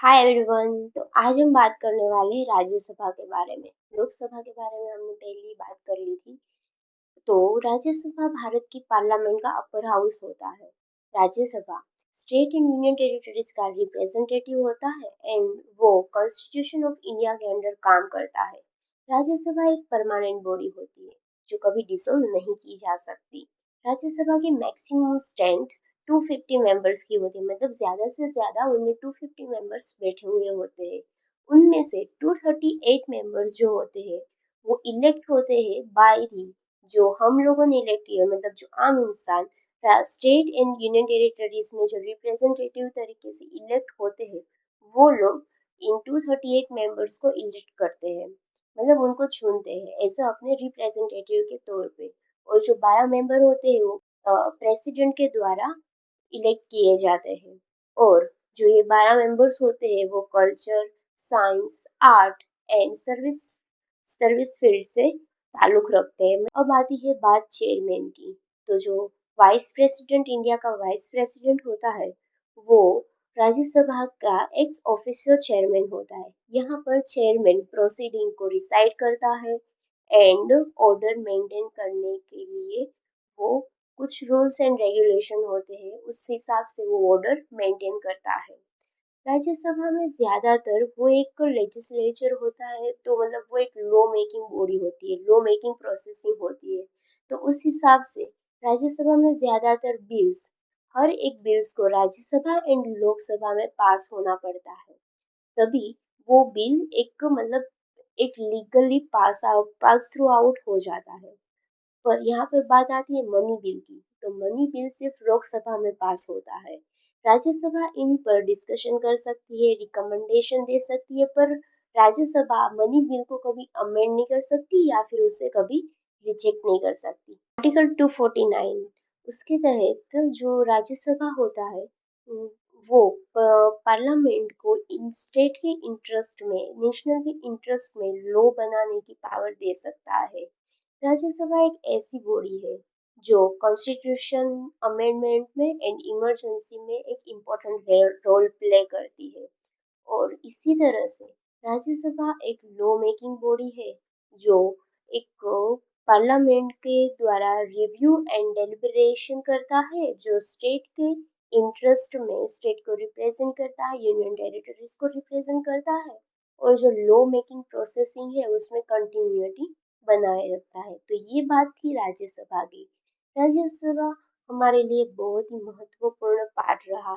Hi everyone. तो आज हम बात करने वाले हैं राज्यसभा के बारे में। लोकसभा के बारे में हमने पहले ही बात कर ली थी। तो राज्यसभा भारत की पार्लियामेंट का अपर हाउस होता है। Rajya Sabha state and union territories का रिप्रेजेंटेटिव होता है एंड वो कॉन्स्टिट्यूशन ऑफ इंडिया के अंडर काम करता है। राज्यसभा एक परमानेंट बॉडी होती है जो कभी डिसोल्व नहीं की जा सकती। राज्यसभा की मैक्सिमम स्ट्रेंथ 250 मेंबर्स की होती है, मतलब ज्यादा से ज्यादा उनमें 250 मेंबर्स बैठे हुए होते हैं। उनमें से 238 मेंबर्स जो होते हैं वो इलेक्ट होते हैं बाय दी, जो हम लोगों ने इलेक्ट किया, मतलब जो आम इंसान स्टेट एंड यूनियन टेरिटरीज में जो रिप्रेजेंटेटिव तरीके से इलेक्ट होते हैं वो लोग इन 238 मेंबर्स को इलेक्ट करते हैं, मतलब उनको चुनते हैं ऐसे अपने रिप्रेजेंटेटिव के तौर पे। और जो 12 मेंबर होते हैं वो प्रेसिडेंट के द्वारा इलेक्ट किए जाते हैं। और जो ये 12 मेंबर्स होते हैं वो culture, science, art and service service field से ताल्लुक रखते हैं। अब आती है बात चेयरमैन की। तो जो वाइस प्रेसिडेंट, इंडिया का वाइस प्रेसिडेंट होता है, वो राज्यसभा का एक्स ऑफिशियल चेयरमैन होता है। यहाँ पर चेयरमैन प्रोसीडिंग को रिसाइड करता है एंड ऑर्डर मेंटेन करने के लिए वो कुछ रूल्स एंड रेगुलेशन होते हैं, उस हिसाब से वो ऑर्डर मेंटेन करता है। राज्यसभा में ज्यादातर वो एक लेजिस्लेचर होता है, तो मतलब वो एक लॉ मेकिंग बॉडी होती है, लॉ मेकिंग प्रोसेसिंग होती है। तो उस हिसाब से राज्यसभा में ज्यादातर बिल्स, हर एक बिल्स को राज्यसभा एंड लोकसभा में पास होना पड़ता है, तभी वो बिल एक मतलब एक लीगली पास थ्रू आउट हो जाता है। पर यहाँ पर बात आती है मनी बिल की। तो मनी बिल सिर्फ लोकसभा में पास होता है। राज्यसभा इन पर डिस्कशन कर सकती है, रिकमेंडेशन दे सकती है, पर राज्यसभा मनी बिल को कभी अमेंड नहीं कर सकती या फिर उसे कभी रिजेक्ट नहीं कर सकती। आर्टिकल 249 उसके तहत जो राज्यसभा होता है वो पार्लियामेंट को इन स्टेट के इंटरेस्ट में, नेशनल के इंटरेस्ट में लॉ बनाने की पावर दे सकता है। राज्यसभा एक ऐसी बॉडी है जो कॉन्स्टिट्यूशन अमेंडमेंट में एंड इमरजेंसी में एक इम्पोर्टेंट रोल प्ले करती है। और इसी तरह से राज्यसभा एक लॉ मेकिंग बॉडी है जो एक पार्लियामेंट के द्वारा रिव्यू एंड डेलिब्रेशन करता है, जो स्टेट के इंटरेस्ट में स्टेट को रिप्रेजेंट करता है, यूनियन टेरिटरीज को रिप्रेजेंट करता है, और जो लॉ मेकिंग प्रोसेसिंग है उसमें कंटिन्यूटी बनाए रखता है। तो ये बात थी राज्यसभा की। राज्यसभा हमारे लिए बहुत ही महत्वपूर्ण पार्ट रहा।